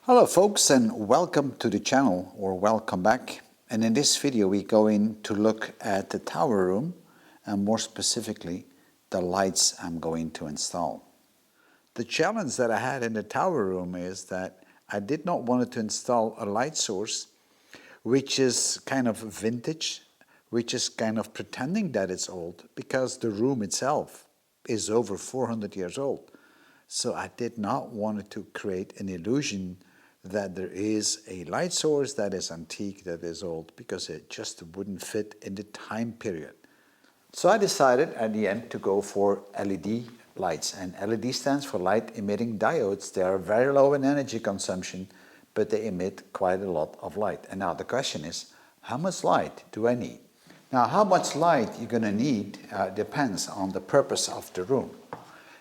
Hello folks, and welcome to the channel, or welcome back. And in this video we're going to look at the tower room, and more specifically the lights I'm going to install. The challenge that I had in the tower room is that I did not want to install a light source which is kind of vintage, which is kind of pretending that it's old, because the room itself is over 400 years old. So I did not want to create an illusion that there is a light source that is antique, that is old, because it just wouldn't fit in the time period. So I decided at the end to go for LED lights, and LED stands for light emitting diodes. They are very low in energy consumption, but they emit quite a lot of light. And now the question is, how much light do I need? Now, how much light you're going to need depends on the purpose of the room.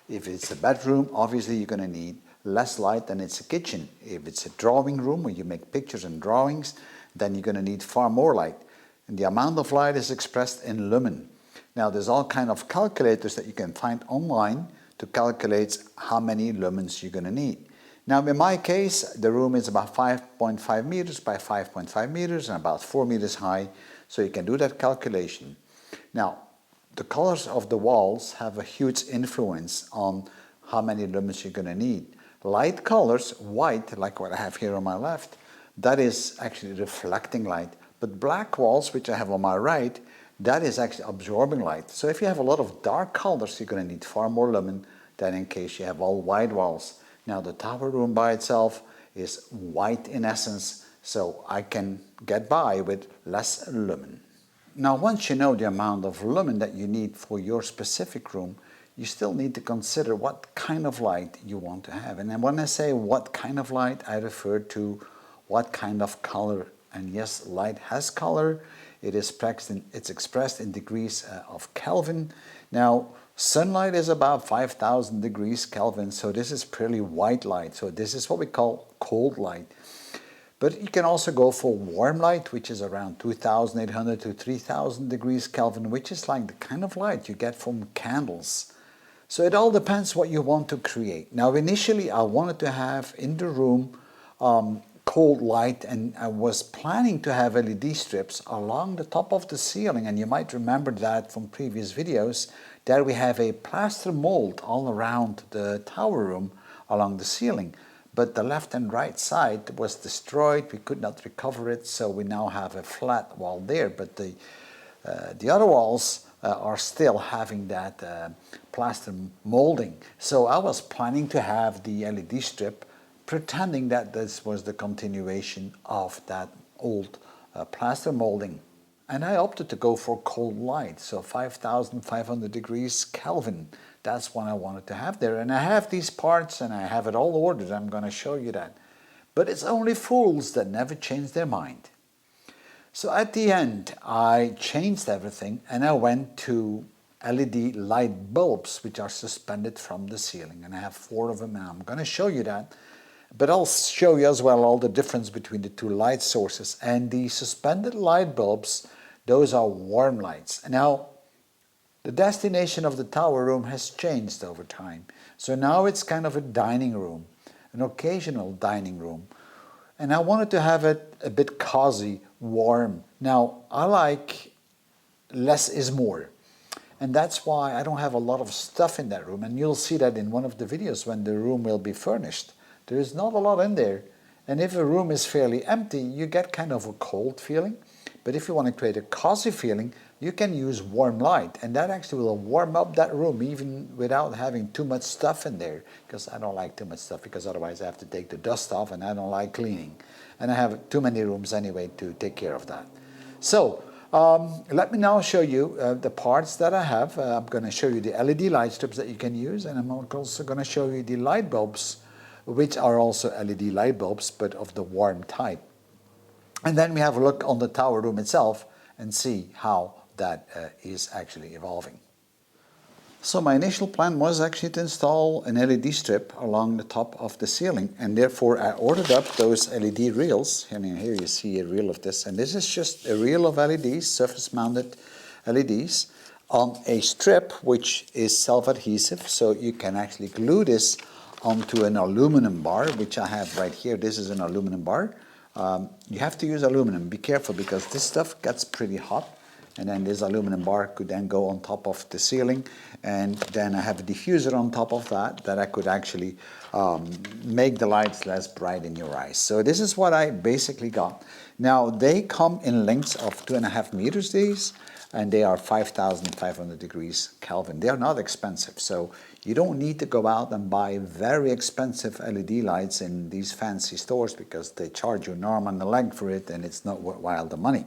If it's a bedroom, obviously you're going to need less light than it's a kitchen. If it's a drawing room where you make pictures and drawings, then you're going to need far more light. And the amount of light is expressed in lumen. Now there's all kind of calculators that you can find online to calculate how many lumens you're going to need. Now in my case, the room is about 5.5 meters by 5.5 meters and about 4 meters high, so you can do that calculation. Now, the colors of the walls have a huge influence on how many lumens you're going to need. Light colors, white, like what I have here on my left, that is actually reflecting light. But black walls, which I have on my right, that is actually absorbing light. So if you have a lot of dark colors, you're going to need far more lumen than in case you have all white walls. Now the tower room by itself is white in essence, so I can get by with less lumen. Now once you know the amount of lumen that you need for your specific room, you still need to consider what kind of light you want to have. And then when I say what kind of light, I refer to what kind of color. And yes, light has color. It's expressed in degrees of Kelvin. Now, sunlight is about 5,000 degrees Kelvin, so this is purely white light. So this is what we call cold light. But you can also go for warm light, which is around 2,800 to 3,000 degrees Kelvin, which is like the kind of light you get from candles. So it all depends what you want to create. Now initially I wanted to have in the room cold light, and I was planning to have LED strips along the top of the ceiling, and you might remember that from previous videos. There we have a plaster mold all around the tower room along the ceiling. But the left and right side was destroyed, we could not recover it, so we now have a flat wall there. But the other walls are still having that plaster molding. So I was planning to have the LED strip pretending that this was the continuation of that old plaster molding. And I opted to go for cold light, so 5,500 degrees Kelvin. That's what I wanted to have there. And I have these parts and I have it all ordered. I'm going to show you that. But it's only fools that never change their mind. So at the end, I changed everything and I went to LED light bulbs, which are suspended from the ceiling. And I have 4 of them, and I'm going to show you that. But I'll show you as well all the difference between the 2 light sources. And the suspended light bulbs, those are warm lights. Now, the destination of the tower room has changed over time. So now it's kind of a dining room, an occasional dining room. And I wanted to have it a bit cozy, warm. Now, I like less is more. And that's why I don't have a lot of stuff in that room. And you'll see that in one of the videos when the room will be furnished. There is not a lot in there. And if a room is fairly empty, you get kind of a cold feeling. But if you want to create a cozy feeling, you can use warm light, and that actually will warm up that room even without having too much stuff in there, because I don't like too much stuff, because otherwise I have to take the dust off, and I don't like cleaning. And I have too many rooms anyway to take care of that. So let me now show you the parts that I have. I'm going to show you the LED light strips that you can use, and I'm also going to show you the light bulbs, which are also LED light bulbs, but of the warm type. And then we have a look on the tower room itself and see how that is actually evolving. So my initial plan was actually to install an LED strip along the top of the ceiling, and therefore I ordered up those LED reels. And here you see a reel of this, and this is just a reel of LEDs, surface mounted LEDs, on a strip which is self-adhesive, so you can actually glue this onto an aluminum bar, which I have right here. This is an aluminum bar. You have to use aluminum. Be careful because this stuff gets pretty hot, and then this aluminum bar could then go on top of the ceiling, and then I have a diffuser on top of that I could actually make the lights less bright in your eyes. So this is what I basically got. Now they come in lengths of 2.5 meters these, and they are 5,500 degrees Kelvin. They are not expensive, so you don't need to go out and buy very expensive LED lights in these fancy stores because they charge you an arm and a leg for it, and it's not worthwhile the money.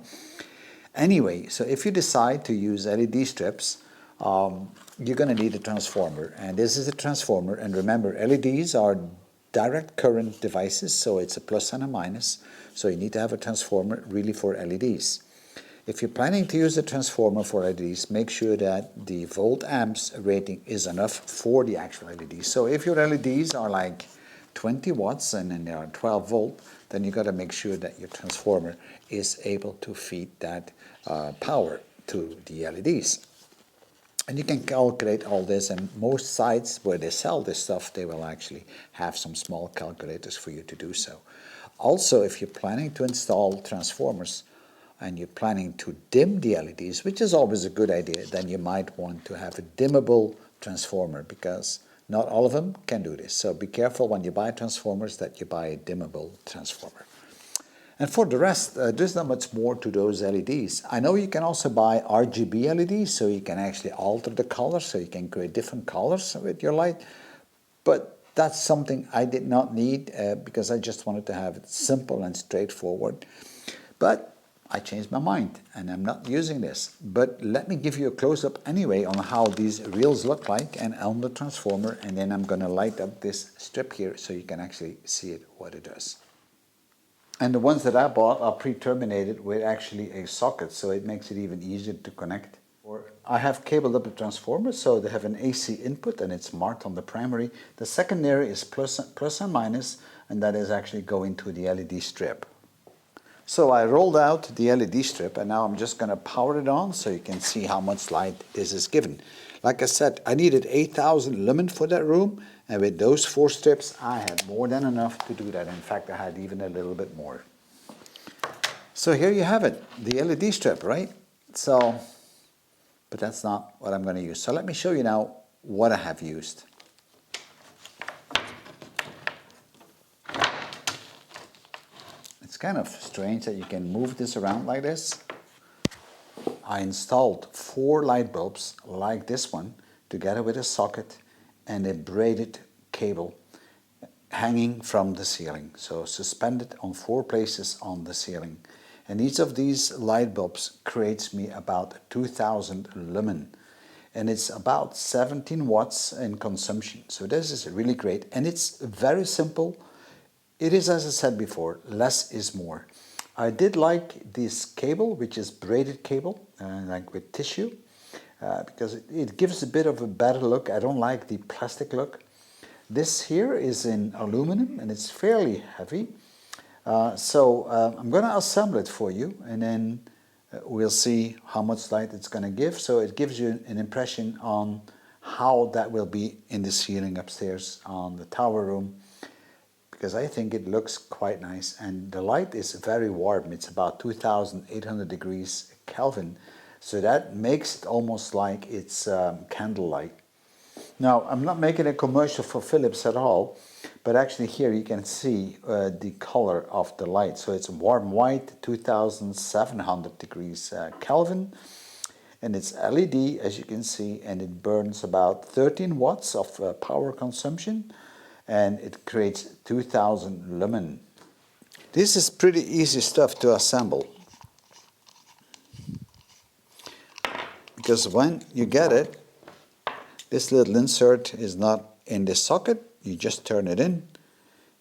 Anyway, so if you decide to use LED strips, you're going to need a transformer, and this is a transformer. And remember, LEDs are direct current devices, so it's a plus and a minus, so you need to have a transformer really for LEDs. If you're planning to use a transformer for LEDs, make sure that the volt amps rating is enough for the actual LEDs. So if your LEDs are like 20 watts and then they are 12 volt, then you got to make sure that your transformer is able to feed that power to the LEDs. And you can calculate all this, and most sites where they sell this stuff, they will actually have some small calculators for you to do so. Also, if you're planning to install transformers and you're planning to dim the LEDs, which is always a good idea, then you might want to have a dimmable transformer, because not all of them can do this. So be careful when you buy transformers that you buy a dimmable transformer. And for the rest, there's not much more to those LEDs. I know you can also buy RGB LEDs, so you can actually alter the color, so you can create different colors with your light. But that's something I did not need because I just wanted to have it simple and straightforward. But I changed my mind and I'm not using this. But let me give you a close-up anyway on how these reels look like and on the transformer, and then I'm going to light up this strip here so you can actually see it, what it does. And the ones that I bought are pre-terminated with actually a socket, so it makes it even easier to connect. I have cabled up the transformer, so they have an AC input and it's marked on the primary. The secondary is plus and minus, and that is actually going to the LED strip. So I rolled out the LED strip, and now I'm just going to power it on so you can see how much light this is given. Like I said, I needed 8,000 lumen for that room, and with those 4 strips I had more than enough to do that. In fact, I had even a little bit more. So here you have it, the LED strip, right? So, but that's not what I'm going to use. So let me show you now what I have used. It's kind of strange that you can move this around like this. I installed 4 light bulbs like this one together with a socket and a braided cable hanging from the ceiling, so suspended on 4 places on the ceiling. And each of these light bulbs creates me about 2,000 lumen, and it's about 17 watts in consumption. So this is really great, and it's very simple. It is, as I said before, less is more. I did like this cable, which is braided cable, like with tissue, because it gives a bit of a better look. I don't like the plastic look. This here is in aluminum, and it's fairly heavy. So I'm going to assemble it for you, and then we'll see how much light it's going to give. So it gives you an impression on how that will be in the ceiling upstairs on the tower room, because I think it looks quite nice, and the light is very warm. It's about 2,800 degrees Kelvin, so that makes it almost like it's candlelight. Now, I'm not making a commercial for Philips at all, but actually here you can see the color of the light. So it's warm white, 2,700 degrees Kelvin, and it's LED, as you can see, and it burns about 13 watts of power consumption, and it creates 2,000 lumen. This is pretty easy stuff to assemble, because when you get it, this little insert is not in the socket. You just turn it in,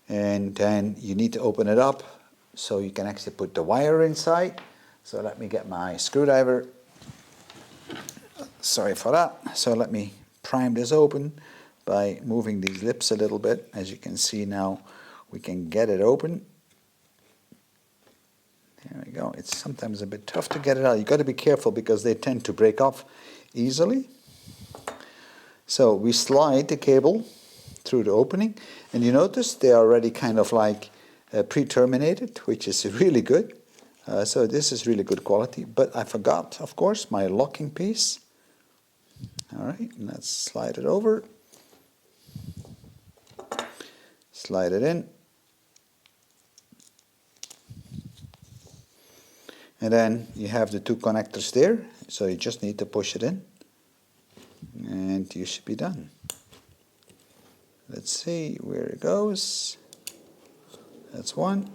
and then you need to open it up so you can actually put the wire inside. So let me get my screwdriver. Sorry for that. So let me prime this open by moving these lips a little bit. As you can see now, we can get it open. There we go. It's sometimes a bit tough to get it out. You got to be careful because they tend to break off easily. So we slide the cable through the opening. And you notice they are already kind of like pre-terminated, which is really good. So this is really good quality. But I forgot, of course, my locking piece. All right, let's slide it over. Slide it in. And then you have the two connectors there, so you just need to push it in. And you should be done. Let's see where it goes. That's one.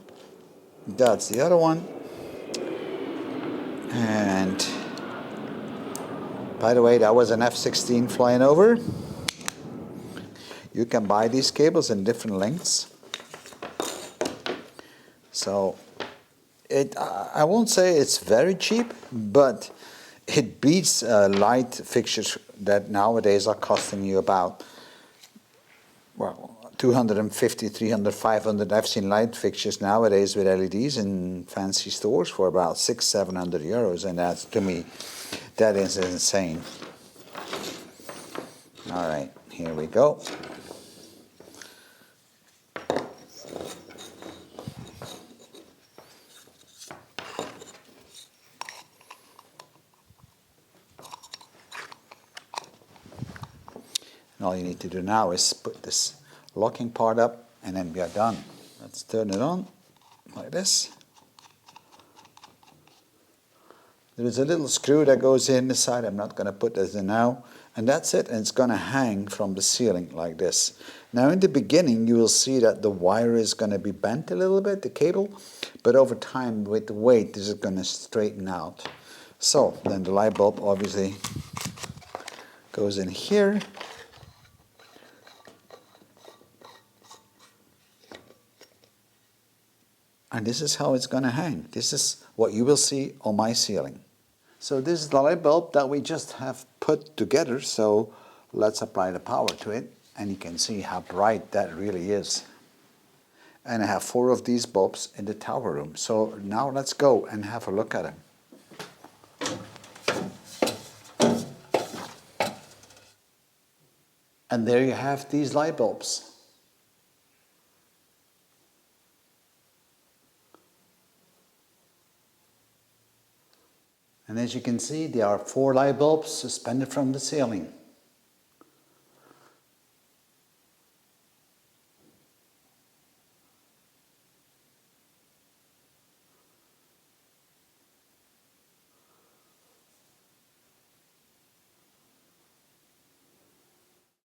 That's the other one. And by the way, that was an F-16 flying over. You can buy these cables in different lengths. So I won't say it's very cheap, but it beats light fixtures that nowadays are costing you about, well, 250, 300, 500. I've seen light fixtures nowadays with LEDs in fancy stores for about 600, 700 euros, and that's, to me, that is insane. All right, here we go. And all you need to do now is put this locking part up, and then we are done. Let's turn it on like this. There is a little screw that goes in the side. I'm not going to put this in now. And that's it. And it's going to hang from the ceiling like this. Now in the beginning you will see that the wire is going to be bent a little bit, the cable. But over time with the weight this is going to straighten out. So then the light bulb obviously goes in here. And this is how it's going to hang. This is what you will see on my ceiling. So this is the light bulb that we just have put together. So let's apply the power to it. And you can see how bright that really is. And I have 4 of these bulbs in the tower room. So now let's go and have a look at them. And there you have these light bulbs. And as you can see, there are 4 light bulbs suspended from the ceiling.